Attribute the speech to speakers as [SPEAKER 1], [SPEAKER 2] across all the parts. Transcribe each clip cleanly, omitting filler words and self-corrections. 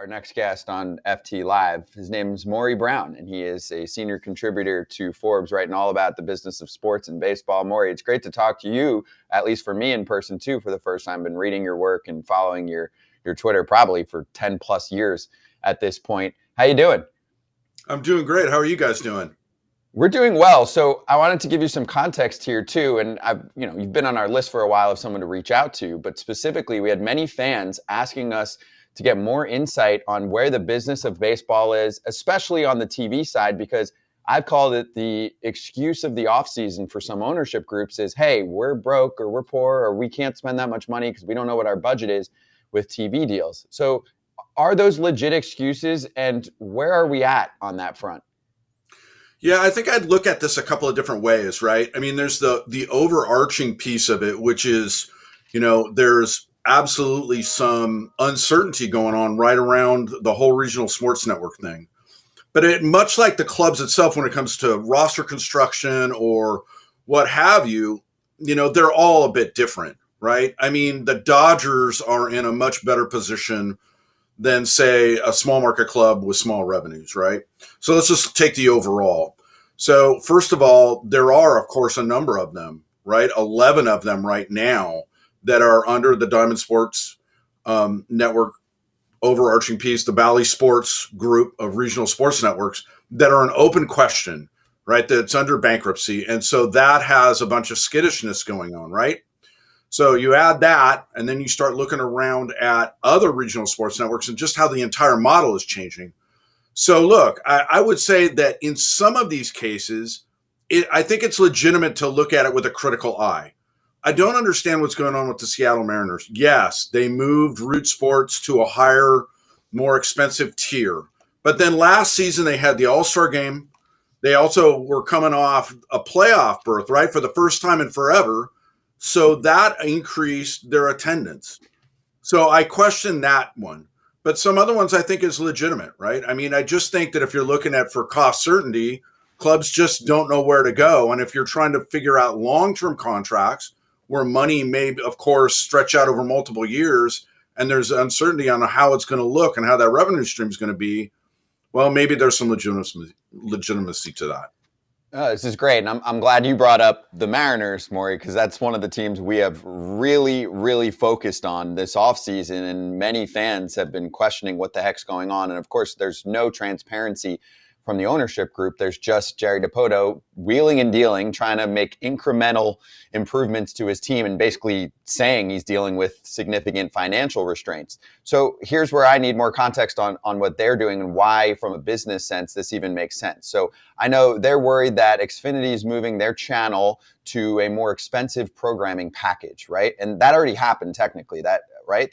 [SPEAKER 1] our next guest on FT Live. His name is Maury Brown, and he is a senior contributor to Forbes, writing all about the business of sports and baseball. Maury, it's great to talk to you, at least for me in person too, for the first time. I've been reading your work and following your Twitter probably for 10 plus years at this point. How you doing?
[SPEAKER 2] I'm doing great. How are you guys doing?
[SPEAKER 1] We're doing well. So I wanted to give you some context here too. And you've been on our list for a while of someone to reach out to, but specifically we had many fans asking us to get more insight on where the business of baseball is, especially on the TV side, because I've called it the excuse of the offseason for some ownership groups is, hey, we're broke or we're poor or we can't spend that much money because we don't know what our budget is with TV deals. So are those legit excuses, and where are we at on that front?
[SPEAKER 2] Yeah, I think I'd look at this a couple of different ways, right? I mean, there's the overarching piece of it, which is, there's absolutely some uncertainty going on right around the whole regional sports network thing. But much like the clubs itself, when it comes to roster construction or what have you, they're all a bit different, right? I mean, the Dodgers are in a much better position than, say, a small market club with small revenues, right? So let's just take the overall. So first of all, there are, of course, a number of them, right? 11 of them right now that are under the Diamond Sports Network overarching piece, the Bally Sports group of regional sports networks that are an open question, right? That's under bankruptcy. And so that has a bunch of skittishness going on, right? So you add that, and then you start looking around at other regional sports networks and just how the entire model is changing. So look, I would say that in some of these cases, I think it's legitimate to look at it with a critical eye. I don't understand what's going on with the Seattle Mariners. Yes, they moved Root Sports to a higher, more expensive tier. But then last season, they had the All-Star game. They also were coming off a playoff berth, right, for the first time in forever. So that increased their attendance. So I question that one. But some other ones I think is legitimate, right? I mean, I just think that if you're looking at for cost certainty, clubs just don't know where to go. And if you're trying to figure out long-term contracts where money may, of course, stretch out over multiple years and there's uncertainty on how it's going to look and how that revenue stream is going to be, well, maybe there's some legitimacy to that.
[SPEAKER 1] This is great. And I'm glad you brought up the Mariners, Maury, because that's one of the teams we have really, really focused on this offseason. And many fans have been questioning what the heck's going on. And of course, there's no transparency from the ownership group. There's just Jerry Dipoto wheeling and dealing, trying to make incremental improvements to his team and basically saying he's dealing with significant financial restraints. So here's where I need more context on what they're doing and why, from a business sense, this even makes sense. So I know they're worried that Xfinity is moving their channel to a more expensive programming package, right? And that already happened technically, that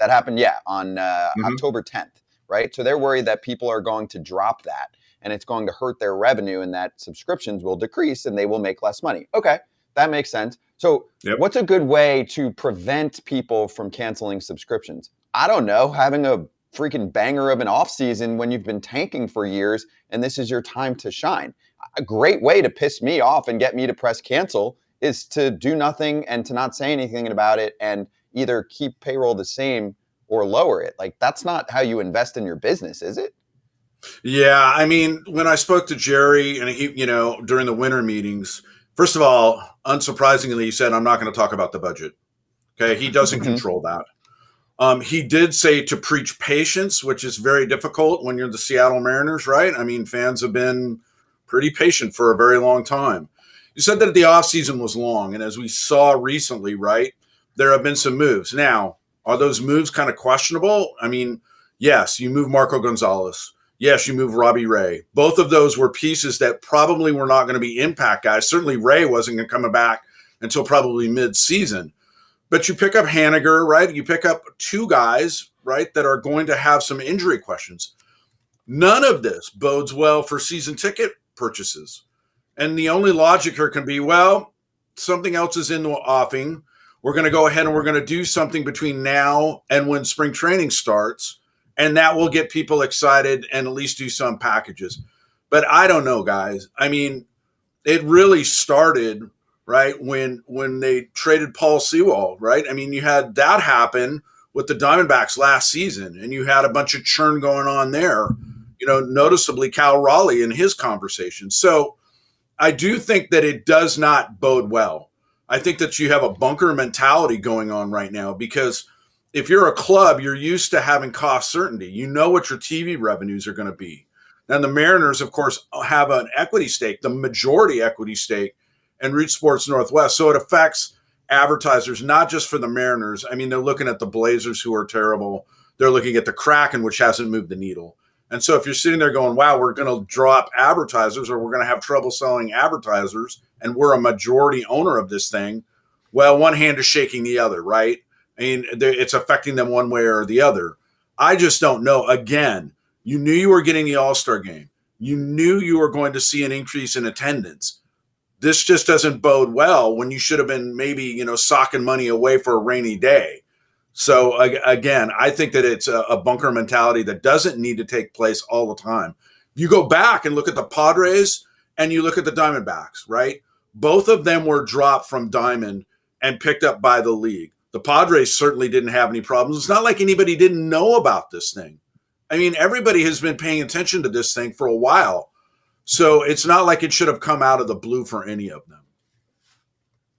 [SPEAKER 1] happened, on October 10th, right? So they're worried that people are going to drop that, and it's going to hurt their revenue, and that subscriptions will decrease and they will make less money. Okay, that makes sense. So What's a good way to prevent people from canceling subscriptions? I don't know, having a freaking banger of an off season when you've been tanking for years and this is your time to shine. A great way to piss me off and get me to press cancel is to do nothing and to not say anything about it and either keep payroll the same or lower it. Like, that's not how you invest in your business, is it?
[SPEAKER 2] Yeah, I mean, when I spoke to Jerry and he, during the winter meetings, first of all, unsurprisingly, he said, I'm not going to talk about the budget. Okay. He doesn't control that. He did say to preach patience, which is very difficult when you're the Seattle Mariners, right? I mean, fans have been pretty patient for a very long time. He said that the offseason was long. And as we saw recently, right, there have been some moves. Now, are those moves kind of questionable? I mean, yes, you move Marco Gonzalez. Yes, you move Robbie Ray. Both of those were pieces that probably were not going to be impact guys. Certainly Ray wasn't going to come back until probably mid-season. But you pick up Haniger, right? You pick up two guys, right, that are going to have some injury questions. None of this bodes well for season ticket purchases. And the only logic here can be, well, something else is in the offing. We're going to go ahead and we're going to do something between now and when spring training starts. And that will get people excited and at least do some packages. But I don't know, guys. I mean, it really started, right, when they traded Paul Sewald, right? I mean, you had that happen with the Diamondbacks last season, and you had a bunch of churn going on there, noticeably Cal Raleigh in his conversation. So I do think that it does not bode well. I think that you have a bunker mentality going on right now because if you're a club, you're used to having cost certainty. You know what your TV revenues are going to be. And the Mariners, of course, have an equity stake, the majority equity stake in Root Sports Northwest. So it affects advertisers, not just for the Mariners. I mean, they're looking at the Blazers, who are terrible. They're looking at the Kraken, which hasn't moved the needle. And so if you're sitting there going, wow, we're going to drop advertisers or we're going to have trouble selling advertisers, and we're a majority owner of this thing, well, one hand is shaking the other, right? I mean, it's affecting them one way or the other. I just don't know. Again, you knew you were getting the All-Star game. You knew you were going to see an increase in attendance. This just doesn't bode well when you should have been maybe, socking money away for a rainy day. So again, I think that it's a bunker mentality that doesn't need to take place all the time. You go back and look at the Padres and you look at the Diamondbacks, right? Both of them were dropped from Diamond and picked up by the league. The Padres certainly didn't have any problems. It's not like anybody didn't know about this thing. I mean, everybody has been paying attention to this thing for a while. So it's not like it should have come out of the blue for any of them.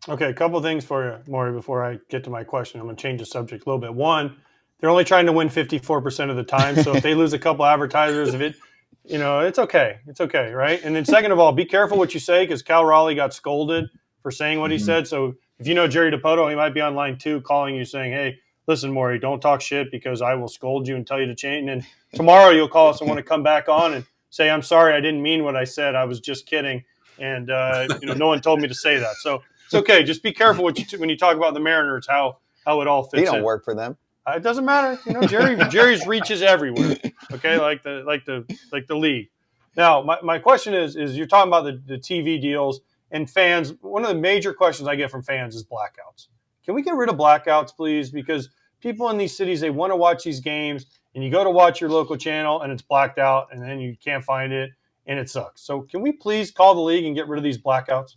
[SPEAKER 3] Okay, a couple of things for you, Maury, before I get to my question. I'm going to change the subject a little bit. One, they're only trying to win 54% of the time. So if they lose a couple advertisers, it's okay. It's okay, right? And then second of all, be careful what you say because Cal Raleigh got scolded for saying what he said. So if you know Jerry DiPoto, he might be on line 2 calling you saying, hey, listen, Maury, don't talk shit because I will scold you and tell you to change. And then tomorrow you'll call us and want to come back on and say, I'm sorry, I didn't mean what I said. I was just kidding. And, no one told me to say that. So it's okay. Just be careful when you talk about the Mariners, how it all fits in.
[SPEAKER 1] You don't work for them.
[SPEAKER 3] It doesn't matter. Jerry's reach is everywhere. Okay, like the league. Now, my question is you're talking about the TV deals and fans. One of the major questions I get from fans is blackouts. Can we get rid of blackouts, please? Because people in these cities, they want to watch these games, and you go to watch your local channel, and it's blacked out, and then you can't find it, and it sucks. So can we please call the league and get rid of these blackouts?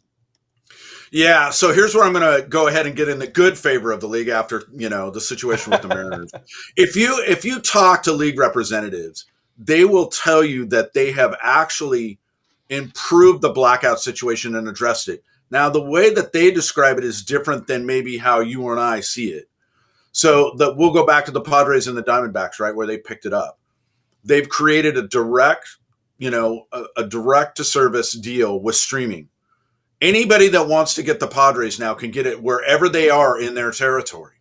[SPEAKER 2] Yeah, so here's where I'm going to go ahead and get in the good favor of the league after, the situation with the Mariners. If you talk to league representatives, they will tell you that they have actually improved the blackout situation and addressed it. Now, the way that they describe it is different than maybe how you and I see it. So we'll go back to the Padres and the Diamondbacks, right, where they picked it up. They've created a direct to service deal with streaming. Anybody that wants to get the Padres now can get it wherever they are in their territory.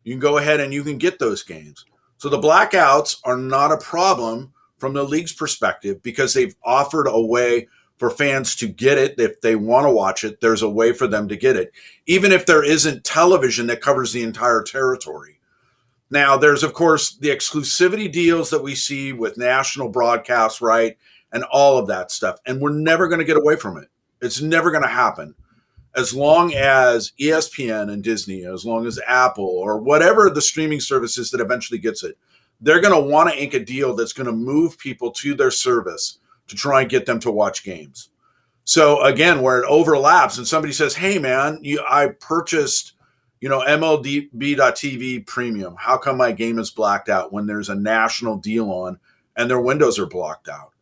[SPEAKER 2] You can go ahead and you can get those games. So the blackouts are not a problem from the league's perspective because they've offered a way for fans to get it. If they want to watch it, there's a way for them to get it, even if there isn't television that covers the entire territory. Now, there's, of course, the exclusivity deals that we see with national broadcasts, right, and all of that stuff. And we're never going to get away from it. It's never going to happen. As long as ESPN and Disney, as long as Apple or whatever the streaming service is that eventually gets it, they're going to want to ink a deal that's going to move people to their service to try and get them to watch games. So again, where it overlaps and somebody says, hey man, I purchased, MLB.TV premium. How come my game is blacked out when there's a national deal on and their windows are blocked out?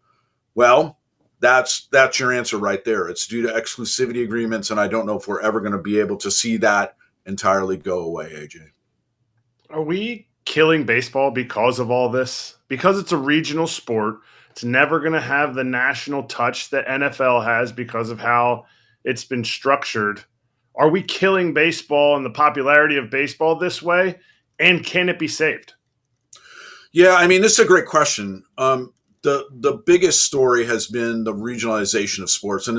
[SPEAKER 2] Well, that's your answer right there. It's due to exclusivity agreements, and I don't know if we're ever going to be able to see that entirely go away, AJ.
[SPEAKER 4] Are we killing baseball because of all this? Because it's a regional sport, it's never going to have the national touch that NFL has because of how it's been structured. Are we killing baseball and the popularity of baseball this way? And can it be saved?
[SPEAKER 2] Yeah, I mean, this is a great question. The biggest story has been the regionalization of sports. And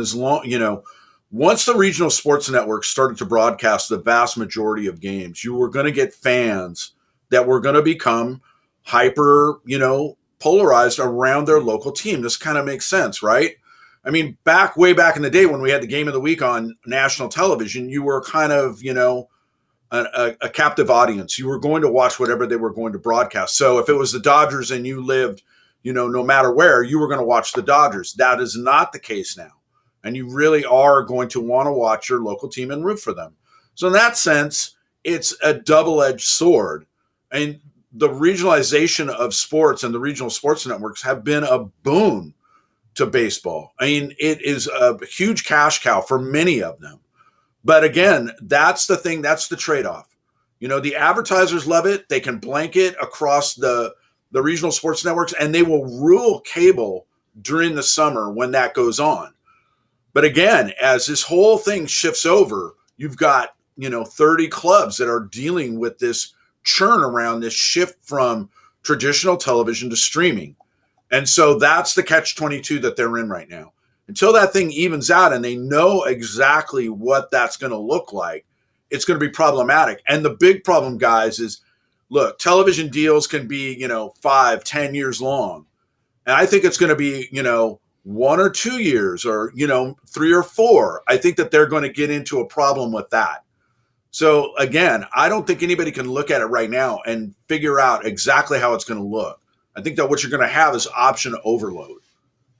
[SPEAKER 2] once the regional sports networks started to broadcast the vast majority of games, you were going to get fans that were going to become hyper, polarized around their local team. This kind of makes sense, right? I mean, way back in the day when we had the game of the week on national television, you were kind of, a captive audience. You were going to watch whatever they were going to broadcast. So if it was the Dodgers and you lived, no matter where, you were going to watch the Dodgers. That is not the case now. And you really are going to want to watch your local team and root for them. So in that sense, it's a double-edged sword. And the regionalization of sports and the regional sports networks have been a boon to baseball. I mean, it is a huge cash cow for many of them. But again, that's the thing, that's the trade-off. The advertisers love it. They can blanket across the regional sports networks, and they will rule cable during the summer when that goes on. But again, as this whole thing shifts over, you've got, 30 clubs that are dealing with this churn around this shift from traditional television to streaming. And so that's the catch-22 that they're in right now. Until that thing evens out and they know exactly what that's going to look like, it's going to be problematic. And the big problem, guys, is, look, television deals can be, 5, 10 years long. And I think it's going to be, 1 or 2 years or, 3 or 4. I think that they're going to get into a problem with that. So again, I don't think anybody can look at it right now and figure out exactly how it's going to look. I think that what you're going to have is option overload.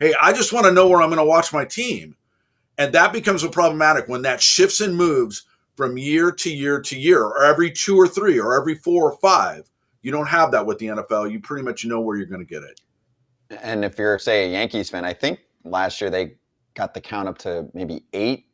[SPEAKER 2] Hey, I just want to know where I'm going to watch my team. And that becomes a problematic when that shifts and moves from year to year to year, or every 2 or 3, or every 4 or 5. You don't have that with the NFL. You pretty much know where you're going to get it.
[SPEAKER 1] And if you're, say, a Yankees fan, I think last year they got the count up to maybe 8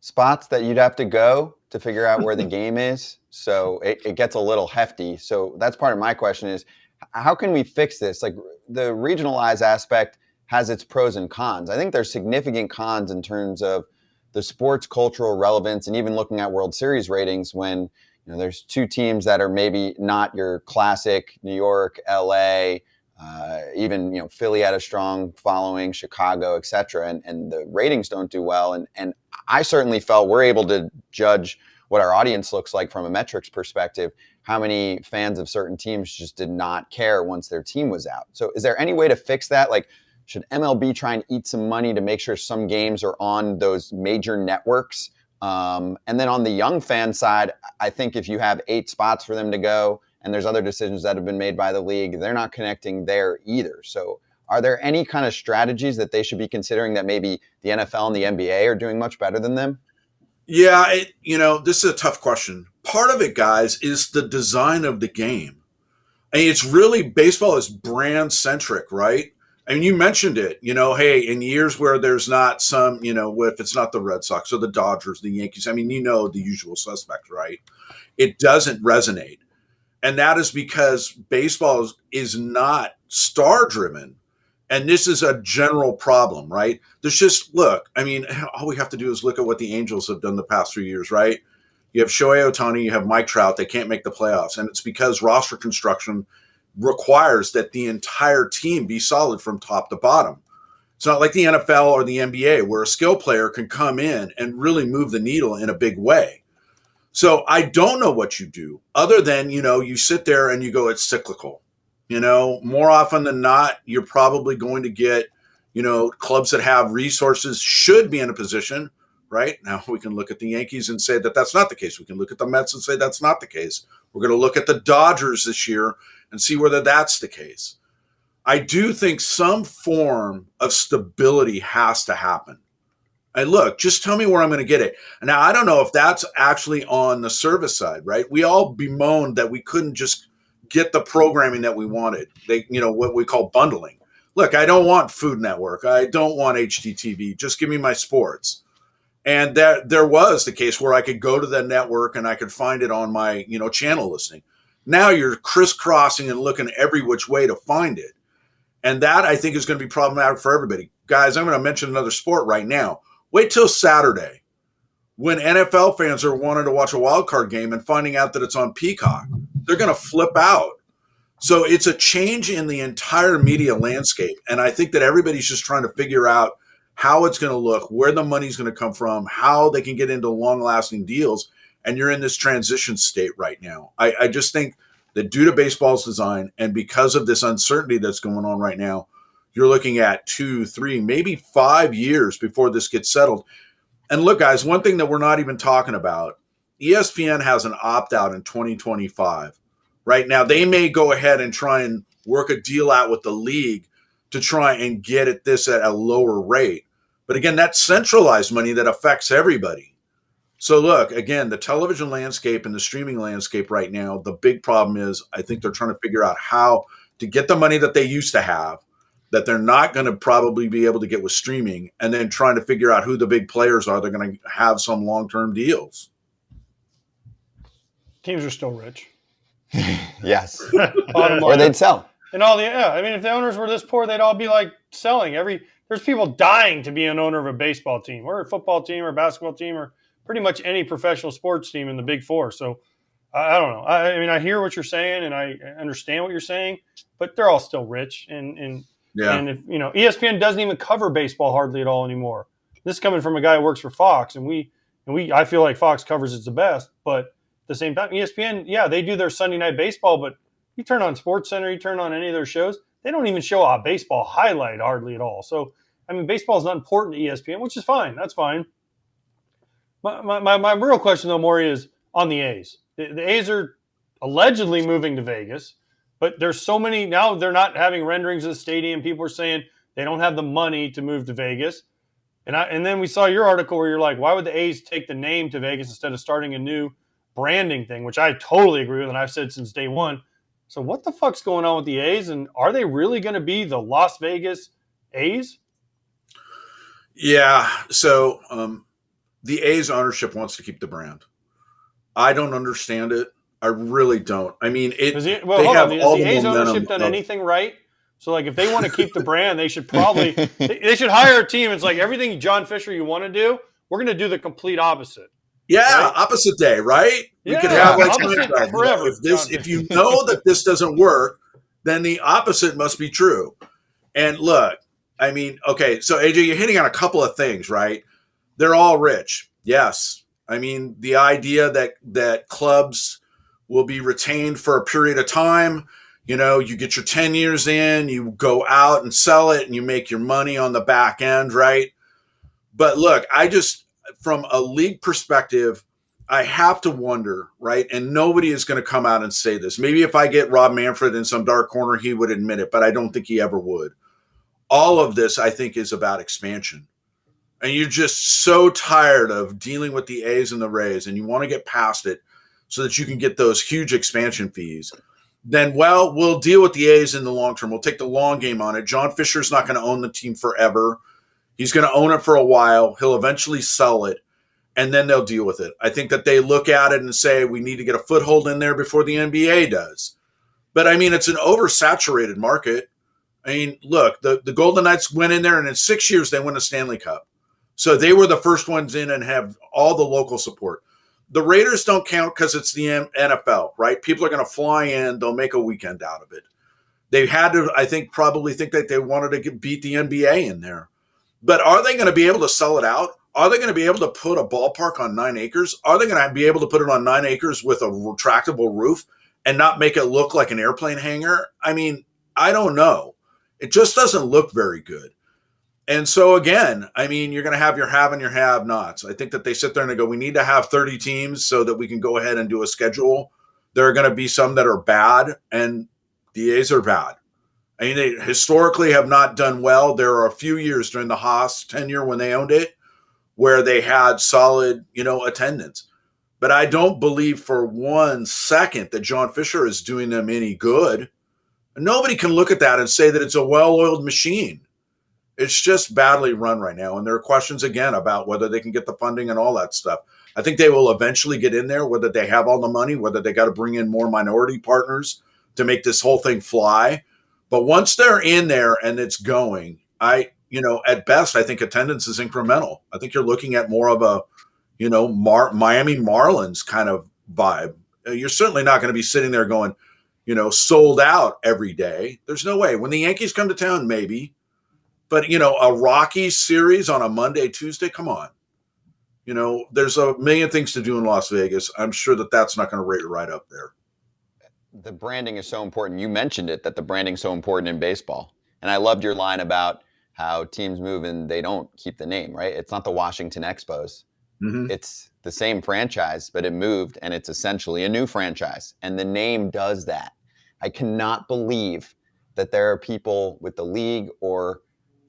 [SPEAKER 1] spots that you'd have to go to figure out where the game is. So it gets a little hefty. So that's part of my question is, how can we fix this? Like, the regionalized aspect has its pros and cons. I think there's significant cons in terms of the sports cultural relevance, and even looking at World Series ratings when there's 2 teams that are maybe not your classic New York, LA, even Philly had a strong following, Chicago, etc., and the ratings don't do well. And I certainly felt we're able to judge what our audience looks like from a metrics perspective. How many fans of certain teams just did not care once their team was out? So is there any way to fix that? Like, should MLB try and eat some money to make sure some games are on those major networks? And then on the young fan side, I think if you have 8 spots for them to go, and there's other decisions that have been made by the league, they're not connecting there either. So are there any kind of strategies that they should be considering that maybe the NFL and the NBA are doing much better than them?
[SPEAKER 2] Yeah, this is a tough question. Part of it, guys, is the design of the game. I mean, it's really, baseball is brand centric, right? I mean, you mentioned it, hey, in years where there's not some, if it's not the Red Sox or the Dodgers, the Yankees, I mean, the usual suspects, right? It doesn't resonate. And that is because baseball is not star driven. And this is a general problem, right? There's just, look, I mean, all we have to do is look at what the Angels have done the past 3 years, right? You have Shohei Ohtani, you have Mike Trout, they can't make the playoffs. And it's because roster construction requires that the entire team be solid from top to bottom. It's not like the NFL or the NBA where a skill player can come in and really move the needle in a big way. So I don't know what you do other than, you sit there and you go, it's cyclical. More often than not, you're probably going to get, clubs that have resources should be in a position, right? Now we can look at the Yankees and say that that's not the case. We can look at the Mets and say that's not the case. We're going to look at the Dodgers this year and see whether that's the case. I do think some form of stability has to happen. And look, just tell me where I'm going to get it. Now, I don't know if that's actually on the service side, right? We all bemoaned that we couldn't just get the programming that we wanted. What we call bundling. Look, I don't want Food Network. I don't want HDTV. Just give me my sports. And there was the case where I could go to the network and I could find it on my, channel listing. Now you're crisscrossing and looking every which way to find it. And that, I think, is going to be problematic for everybody. Guys, I'm going to mention another sport right now. Wait till Saturday when NFL fans are wanting to watch a wild card game and finding out that it's on Peacock. They're going to flip out. So it's a change in the entire media landscape. And I think that everybody's just trying to figure out how it's going to look, where the money's going to come from, how they can get into long-lasting deals. And you're in this transition state right now. I just think that due to baseball's design and because of this uncertainty that's going on right now, you're looking at 2, 3, maybe 5 years before this gets settled. And look, guys, one thing that we're not even talking about, ESPN has an opt-out in 2025. Right now, they may go ahead and try and work a deal out with the league to try and get at a lower rate. But again, that's centralized money that affects everybody. So look, again, the television landscape and the streaming landscape right now, the big problem is I think they're trying to figure out how to get the money that they used to have that they're not going to probably be able to get with streaming, and then trying to figure out who the big players are. They're going to have some long-term deals.
[SPEAKER 3] Teams are still rich.
[SPEAKER 1] Yes.
[SPEAKER 3] Bottom
[SPEAKER 1] Or
[SPEAKER 3] line.
[SPEAKER 1] they'd sell.
[SPEAKER 3] And all the I mean, if the owners were this poor, they'd all be like selling. There's people dying to be an owner of a baseball team or a football team or a basketball team or pretty much any professional sports team in the Big Four. So I don't know. I mean, I hear what you're saying and I understand what you're saying, but they're all still rich. And if ESPN doesn't even cover baseball hardly at all anymore. This is coming from a guy who works for Fox, and I feel like Fox covers it the best, but at the same time, ESPN, yeah, they do their Sunday Night Baseball, but you turn on SportsCenter, you turn on any of their shows, they don't even show a baseball highlight hardly at all. So, I mean, baseball is not important to ESPN, which is fine. That's fine. My real question, though, Maury, is on the A's. The A's are allegedly moving to Vegas, but there's so many – now they're not having renderings of the stadium. People are saying they don't have the money to move to Vegas. And then we saw your article where you're like, why would the A's take the name to Vegas instead of starting a new branding thing, which I totally agree with, and I've said since day one. So what the fuck's going on with the A's, and are they really going to be the Las Vegas A's?
[SPEAKER 2] Yeah, so the A's ownership wants to keep the brand. I don't understand it. I really don't. I mean,
[SPEAKER 3] Has the A's ownership done anything right? So, like, if they want to keep the brand, they should probably they should hire a team. It's like everything John Fisher you want to do, we're going to do the complete opposite.
[SPEAKER 2] Yeah,
[SPEAKER 3] right?
[SPEAKER 2] Opposite day, right?
[SPEAKER 3] Yeah,
[SPEAKER 2] we could have like
[SPEAKER 3] opposite forever.
[SPEAKER 2] If you know that this doesn't work, then the opposite must be true. And look, I mean, okay, so AJ, you're hitting on a couple of things, right? They're all rich. Yes. I mean, the idea that clubs will be retained for a period of time, you know, you get your 10 years in, you go out and sell it and you make your money on the back end, right? But look, from a league perspective, I have to wonder, right? And nobody is going to come out and say this. Maybe if I get Rob Manfred in some dark corner, he would admit it, but I don't think he ever would. All of this, I think, is about expansion. And you're just so tired of dealing with the A's and the Rays, and you want to get past it so that you can get those huge expansion fees. Then, well, we'll deal with the A's in the long term. We'll take the long game on it. John Fisher's not going to own the team forever. He's going to own it for a while. He'll eventually sell it, and then they'll deal with it. I think that they look at it and say, we need to get a foothold in there before the NBA does. But, I mean, it's an oversaturated market. I mean, look, the Golden Knights went in there, and in 6 years they won a Stanley Cup. So they were the first ones in and have all the local support. The Raiders don't count because it's the NFL, right? People are going to fly in. They'll make a weekend out of it. They had to, I think, probably think that they wanted to beat the NBA in there. But are they going to be able to sell it out? Are they going to be able to put a ballpark on 9 acres? Are they going to be able to put it on 9 acres with a retractable roof and not make it look like an airplane hangar? I mean, I don't know. It just doesn't look very good. And so, again, I mean, you're going to have your have and your have-nots. I think that they sit there and they go, we need to have 30 teams so that we can go ahead and do a schedule. There are going to be some that are bad, and the A's are bad. I mean, they historically have not done well. There are a few years during the Haas tenure when they owned it where they had solid, attendance. But I don't believe for 1 second that John Fisher is doing them any good. Nobody can look at that and say that it's a well-oiled machine. It's just badly run right now. And there are questions, again, about whether they can get the funding and all that stuff. I think they will eventually get in there, whether they have all the money, whether they got to bring in more minority partners to make this whole thing fly. But once they're in there and it's going, at best, I think attendance is incremental. I think you're looking at more of a, Miami Marlins kind of vibe. You're certainly not going to be sitting there going, sold out every day. There's no way. When the Yankees come to town, maybe. But, a Rockies series on a Monday, Tuesday, come on. There's a million things to do in Las Vegas. I'm sure that that's not going to rate it right up there.
[SPEAKER 1] The branding is so important. You mentioned it, that the branding's so important in baseball. And I loved your line about how teams move and they don't keep the name, right? It's not the Washington Expos. Mm-hmm. It's the same franchise, but it moved, and it's essentially a new franchise. And the name does that. I cannot believe that there are people with the league or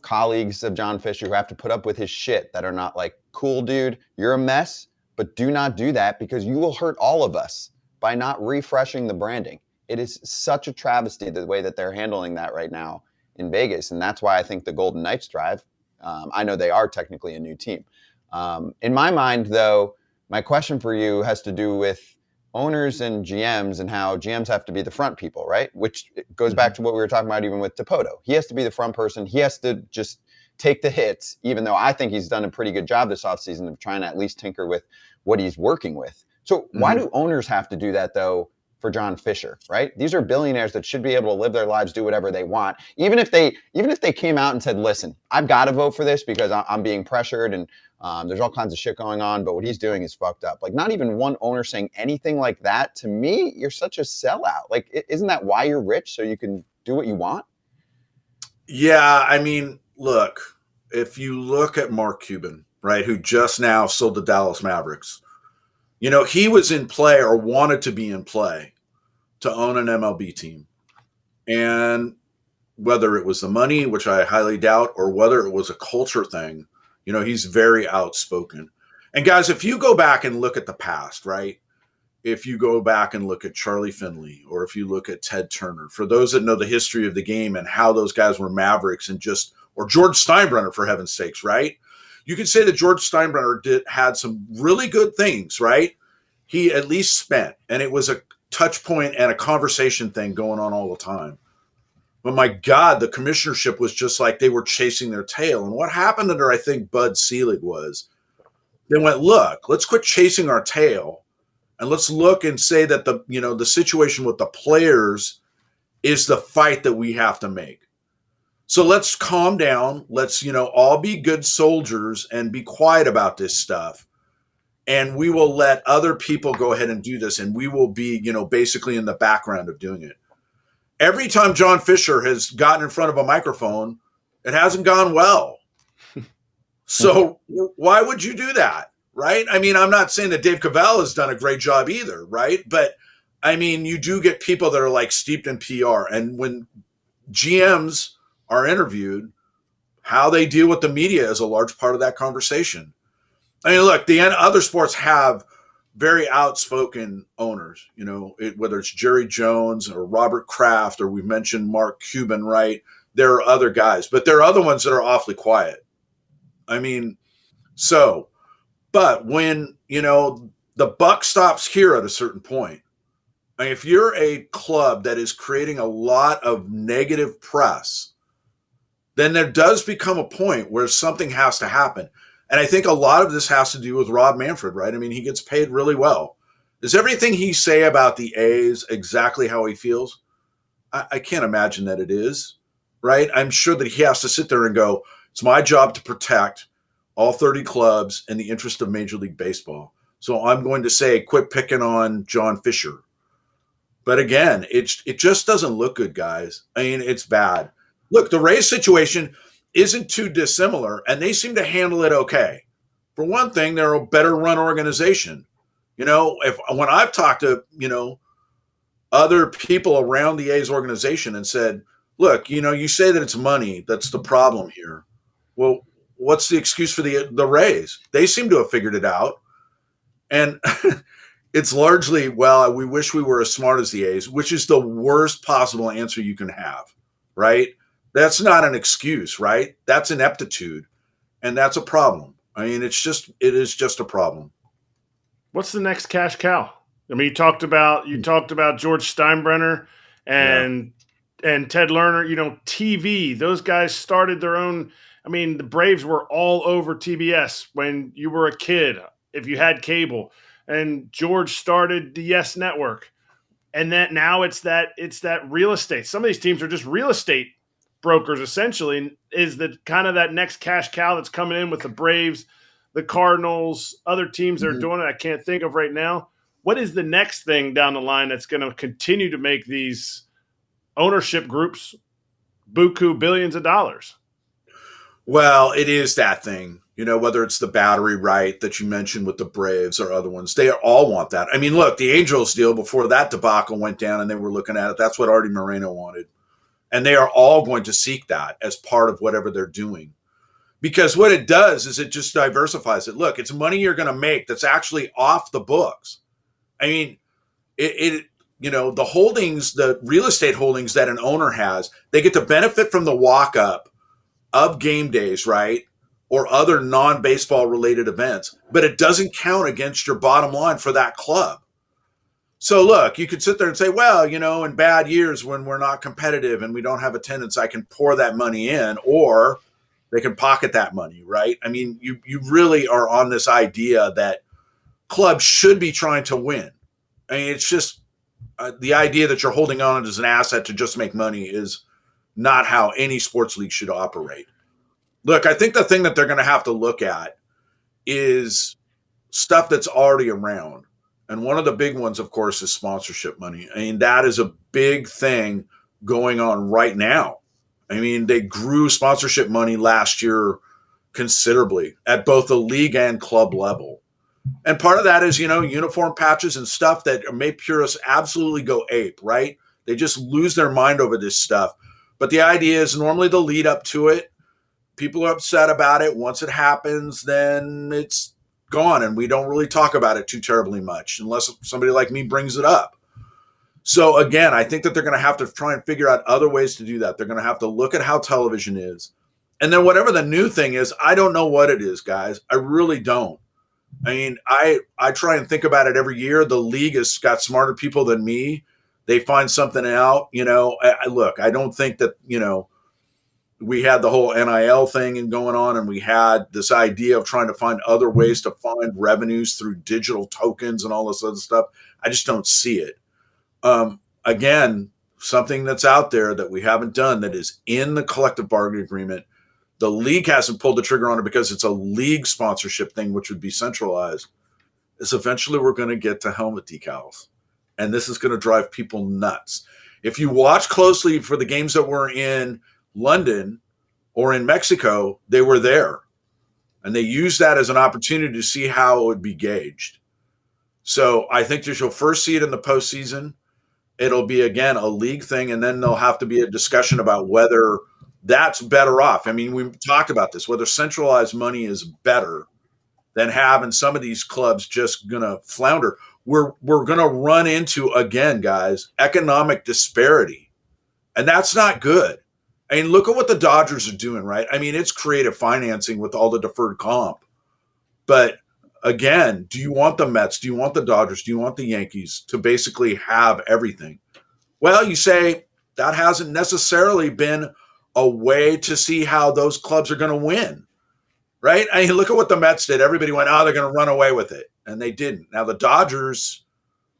[SPEAKER 1] colleagues of John Fisher who have to put up with his shit that are not like, cool, dude, you're a mess, but do not do that because you will hurt all of us by not refreshing the branding. It is such a travesty the way that they're handling that right now in Vegas. And that's why I think the Golden Knights thrive. I know they are technically a new team. In my mind, though, my question for you has to do with owners and GMs and how GMs have to be the front people, right? Which goes back to what we were talking about even with Dipoto. He has to be the front person. He has to just take the hits, even though I think he's done a pretty good job this offseason of trying to at least tinker with what he's working with. So why do owners have to do that, though, for John Fisher, right? These are billionaires that should be able to live their lives, do whatever they want. Even if they came out and said, listen, I've got to vote for this because I'm being pressured and there's all kinds of shit going on, but what he's doing is fucked up. Like, not even one owner saying anything like that. To me, you're such a sellout. Like, isn't that why you're rich? So you can do what you want?
[SPEAKER 2] Yeah, I mean, look, if you look at Mark Cuban, right, who just now sold the Dallas Mavericks, you know, he was in play or wanted to be in play to own an MLB team. And whether it was the money, which I highly doubt, or whether it was a culture thing, you know, he's very outspoken. And guys, if you go back and look at the past, right, if you go back and look at Charlie Finley, or if you look at Ted Turner, for those that know the history of the game and how those guys were Mavericks and just, or George Steinbrenner, for heaven's sakes, right? You could say that George Steinbrenner had some really good things, right? He at least spent, and it was a touch point and a conversation thing going on all the time. But my God, the commissionership was just like they were chasing their tail. And what happened under, I think, Bud Selig was they went, look, let's quit chasing our tail and let's look and say that the situation with the players is the fight that we have to make. So let's calm down. Let's, all be good soldiers and be quiet about this stuff. And we will let other people go ahead and do this. And we will be, basically in the background of doing it. Every time John Fisher has gotten in front of a microphone, it hasn't gone well. So why would you do that? Right? I mean, I'm not saying that Dave Cavell has done a great job either. Right. But I mean, you do get people that are like steeped in PR. And when GMs are interviewed, how they deal with the media is a large part of that conversation. I mean, look, the other sports have very outspoken owners, whether it's Jerry Jones or Robert Kraft, or we mentioned Mark Cuban, right? There are other guys, but there are other ones that are awfully quiet. I mean, but when, the buck stops here at a certain point, I mean, if you're a club that is creating a lot of negative press, then there does become a point where something has to happen. And I think a lot of this has to do with Rob Manfred, right? I mean, he gets paid really well. Does everything he say about the A's exactly how he feels? I can't imagine that it is, right? I'm sure that he has to sit there and go, it's my job to protect all 30 clubs in the interest of Major League Baseball. So I'm going to say, quit picking on John Fisher. But again, it just doesn't look good, guys. I mean, it's bad. Look, the Rays situation isn't too dissimilar, and they seem to handle it okay. For one thing, they're a better run organization. When I've talked to, other people around the A's organization and said, look, you say that it's money that's the problem here. Well, what's the excuse for the Rays? They seem to have figured it out. And it's largely, well, we wish we were as smart as the A's, which is the worst possible answer you can have, right? That's not an excuse, right? That's ineptitude, and that's a problem. I mean, it is just a problem.
[SPEAKER 4] What's the next cash cow? I mean, you talked about George Steinbrenner and Ted Lerner. TV. Those guys started their own. I mean, the Braves were all over TBS when you were a kid, if you had cable. And George started the Yes Network, and that now it's that real estate. Some of these teams are just real estate brokers, essentially. Is the kind of that next cash cow that's coming in with the Braves, the Cardinals, other teams that are doing it. I can't think of right now. What is the next thing down the line that's going to continue to make these ownership groups buku billions of dollars?
[SPEAKER 2] Well, it is that thing, whether it's the Battery right that you mentioned with the Braves or other ones, they all want that. I mean, look, the Angels deal before that debacle went down and they were looking at it. That's what Artie Moreno wanted. And they are all going to seek that as part of whatever they're doing. because what it does is it just diversifies it. Look, it's money you're going to make that's actually off the books. I mean, the holdings, the real estate holdings that an owner has, they get to benefit from the walk up of game days, right? Or other non-baseball related events, but it doesn't count against your bottom line for that club. So look, you could sit there and say, well, in bad years when we're not competitive and we don't have attendance, I can pour that money in, or they can pocket that money, right? I mean, you really are on this idea that clubs should be trying to win. I mean, it's just the idea that you're holding on as an asset to just make money is not how any sports league should operate. Look, I think the thing that they're going to have to look at is stuff that's already around. And one of the big ones, of course, is sponsorship money. I mean, that is a big thing going on right now. I mean, they grew sponsorship money last year considerably at both the league and club level. And part of that is, uniform patches and stuff that make purists absolutely go ape, right? They just lose their mind over this stuff. But the idea is normally the lead up to it, people are upset about it. Once it happens, then it's gone. And we don't really talk about it too terribly much unless somebody like me brings it up. So again, I think that they're going to have to try and figure out other ways to do that. They're going to have to look at how television is. And then whatever the new thing is, I don't know what it is, guys. I really don't. I mean, I try and think about it every year. The league has got smarter people than me. They find something out, look, I don't think that, we had the whole NIL thing and going on, and we had this idea of trying to find other ways to find revenues through digital tokens and all this other stuff. I just don't see it. Again, something that's out there that we haven't done that is in the collective bargaining agreement. The league hasn't pulled the trigger on it because it's a league sponsorship thing, which would be centralized, is eventually we're going to get to helmet decals. And this is going to drive people nuts. If you watch closely for the games that were in London or in Mexico, they were there. And they used that as an opportunity to see how it would be gauged. So I think that you'll first see it in the postseason. It'll be, again, a league thing, and then there'll have to be a discussion about whether that's better off. I mean, we've talked about this, whether centralized money is better than having some of these clubs just going to flounder. We're going to run into, again, guys, economic disparity. And that's not good. I mean, look at what the Dodgers are doing, right? I mean, it's creative financing with all the deferred comp. But again, do you want the Mets? Do you want the Dodgers? Do you want the Yankees to basically have everything? Well, you say that hasn't necessarily been a way to see how those clubs are going to win, right? I mean, look at what the Mets did. Everybody went, oh, they're going to run away with it. And they didn't. Now, the Dodgers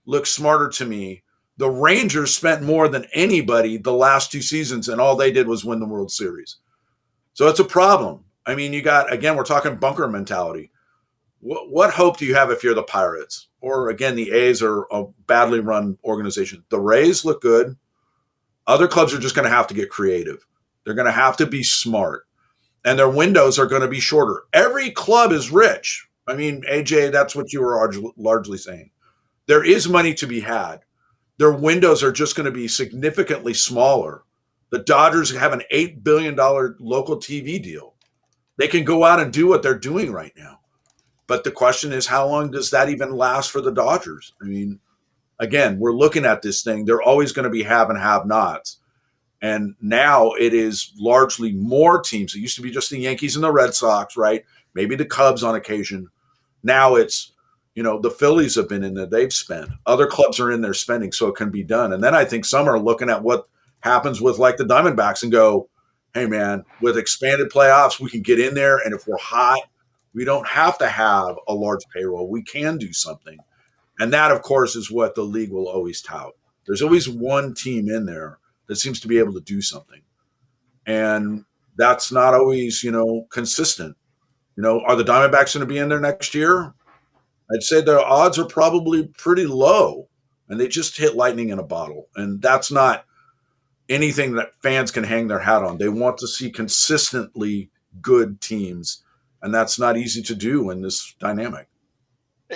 [SPEAKER 2] look smarter to me. The Rangers spent more than anybody the last two seasons, and all they did was win the World Series. So it's a problem. I mean, you got, again, we're talking bunker mentality. What hope do you have if you're the Pirates? Or, again, the A's are a badly run organization. The Rays look good. Other clubs are just going to have to get creative. They're going to have to be smart. And their windows are going to be shorter. Every club is rich. I mean, AJ, that's what you were largely saying. There is money to be had. Their windows are just going to be significantly smaller. The Dodgers have an $8 billion local TV deal. They can go out and do what they're doing right now. But the question is, how long does that even last for the Dodgers? I mean, again, we're looking at this thing. They're always going to be have and have-nots. And now it is largely more teams. It used to be just the Yankees and the Red Sox, right? Maybe the Cubs on occasion. Now it's, the Phillies have been in there. They've spent. Other clubs are in there spending, so it can be done. And then I think some are looking at what happens with like the Diamondbacks and go, hey, man, with expanded playoffs, we can get in there. And if we're hot, we don't have to have a large payroll. We can do something. And that, of course, is what the league will always tout. There's always one team in there that seems to be able to do something. And that's not always, consistent. Are the Diamondbacks going to be in there next year? I'd say their odds are probably pretty low. And they just hit lightning in a bottle. And that's not anything that fans can hang their hat on. They want to see consistently good teams. And that's not easy to do in this dynamic.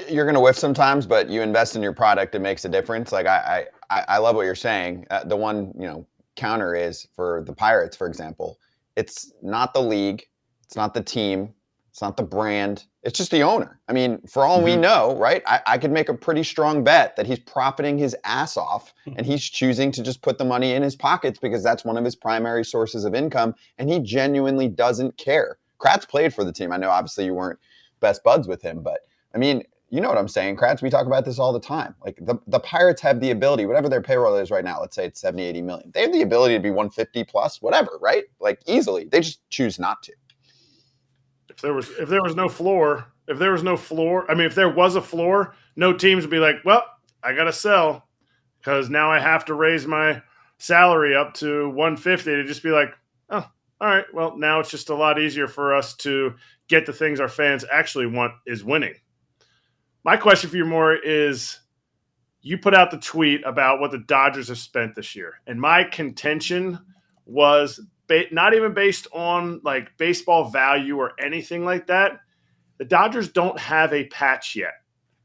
[SPEAKER 1] You're going to whiff sometimes, but you invest in your product, it makes a difference. Like I love what you're saying. The one, counter is for the Pirates, for example, it's not the league, It's not the team. It's not the brand. It's just the owner. I mean, for all we know, right, I could make a pretty strong bet that he's profiting his ass off and he's choosing to just put the money in his pockets because that's one of his primary sources of income, and he genuinely doesn't care. Kratz played for the team. I know obviously you weren't best buds with him, but I mean, you know what I'm saying, Kratz, we talk about this all the time. Like the Pirates have the ability, whatever their payroll is right now, let's say it's 70, 80 million. They have the ability to be 150 plus, whatever, right? Like easily. They just choose not to.
[SPEAKER 4] If there was no floor, I mean, if there was a floor, no teams would be like, well, I got to sell because now I have to raise my salary up to 150 to just be like, oh, all right, well, now it's just a lot easier for us to get the things our fans actually want is winning. My question for you, Maury, is you put out the tweet about what the Dodgers have spent this year. And my contention was not even based on like baseball value or anything like that. The Dodgers don't have a patch yet.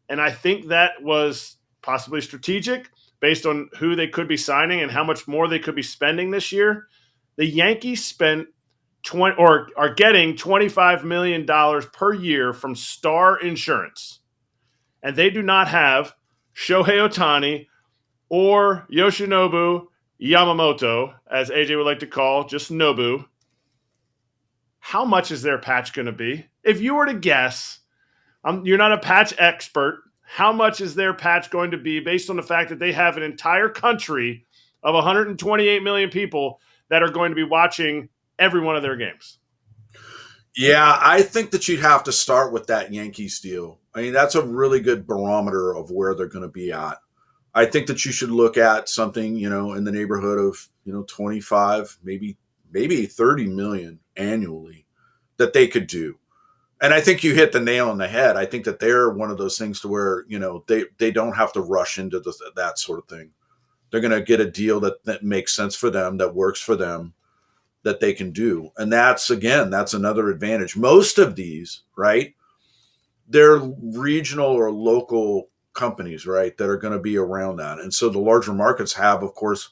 [SPEAKER 4] And I think that was possibly strategic based on who they could be signing and how much more they could be spending this year. The Yankees spent are getting $25 million per year from Star Insurance. And they do not have Shohei Ohtani or Yoshinobu Yamamoto, as AJ would like to call just Nobu. How much is their patch going to be? If you were to guess, you're not a patch expert, how much is their patch going to be based on the fact that they have an entire country of 128 million people that are going to be watching every one of their games?
[SPEAKER 2] Yeah, I think that you'd have to start with that Yankees deal. I mean, that's a really good barometer of where they're going to be at. I think that you should look at something, in the neighborhood of, 25, maybe 30 million annually that they could do. And I think you hit the nail on the head. I think that they're one of those things to where, they don't have to rush into that sort of thing. They're going to get a deal that makes sense for them, that works for them, that they can do. And that's another advantage. Most of these, right, they're regional or local companies, right, that are going to be around that. And so the larger markets have, of course,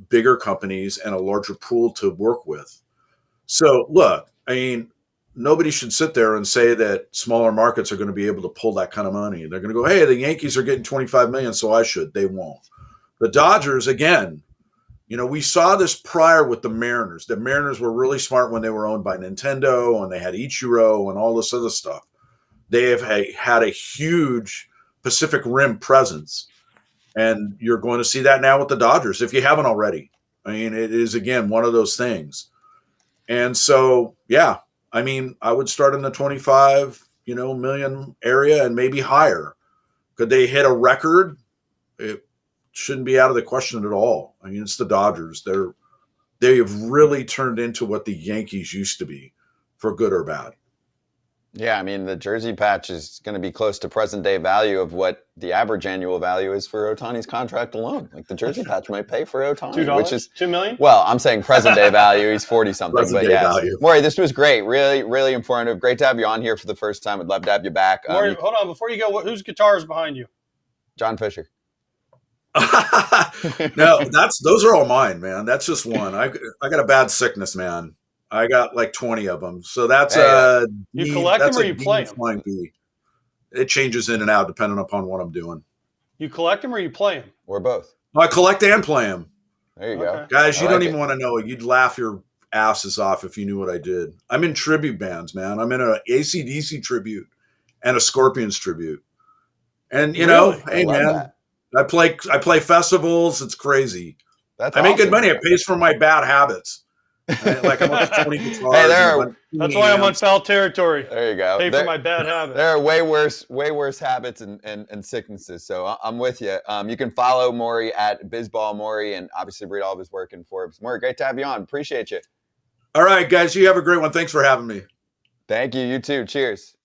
[SPEAKER 2] bigger companies and a larger pool to work with. So look, I mean, nobody should sit there and say that smaller markets are going to be able to pull that kind of money. They're going to go, hey, the Yankees are getting 25 million, so I should. They won't. The Dodgers, again, we saw this prior with the Mariners. The Mariners were really smart when they were owned by Nintendo and they had Ichiro and all this other stuff. They have had a huge Pacific Rim presence. And you're going to see that now with the Dodgers, if you haven't already. I mean, it is, again, one of those things. And so, yeah, I mean, I would start in the 25, million area and maybe higher. Could they hit a record? It shouldn't be out of the question at all. I mean, it's the Dodgers. They have really turned into what the Yankees used to be, for good or bad.
[SPEAKER 1] Yeah, I mean, the jersey patch is going to be close to present day value of what the average annual value is for Ohtani's contract alone. Like the jersey patch might pay for Ohtani, which is
[SPEAKER 3] $2 million.
[SPEAKER 1] Well, I'm saying present day value. He's 40 something, but yes.
[SPEAKER 2] Value.
[SPEAKER 1] Maury, this was great. Really, really informative. Great to have you on here for the first time. I'd love to have you back.
[SPEAKER 3] Maury, hold on, before you go, whose guitar is behind you?
[SPEAKER 1] John Fisher.
[SPEAKER 2] No, those are all mine, man. That's just one. I got a bad sickness, man. I got like 20 of them. So that's
[SPEAKER 3] you collect them or you play them?
[SPEAKER 2] It changes in and out depending upon what I'm doing.
[SPEAKER 3] You collect them or you play them?
[SPEAKER 1] Or both.
[SPEAKER 2] I collect and play them.
[SPEAKER 1] There you go.
[SPEAKER 2] Guys, you don't even want to know it. You'd laugh your asses off if you knew what I did. I'm in tribute bands, man. I'm in an AC/DC tribute and a Scorpions tribute. And hey man, that. I play festivals. It's crazy. I make good money. It pays for my bad habits. Right? Like I'm on 20 guitars.
[SPEAKER 3] That's why I'm on foul territory.
[SPEAKER 1] There you go.
[SPEAKER 3] Pay for my bad habits.
[SPEAKER 1] There are way worse habits and sicknesses. So I'm with you. You can follow Maury at Bizball Maury and obviously read all of his work in Forbes. Maury, great to have you on. Appreciate you.
[SPEAKER 2] All right, guys. You have a great one. Thanks for having me.
[SPEAKER 1] Thank you. You too. Cheers.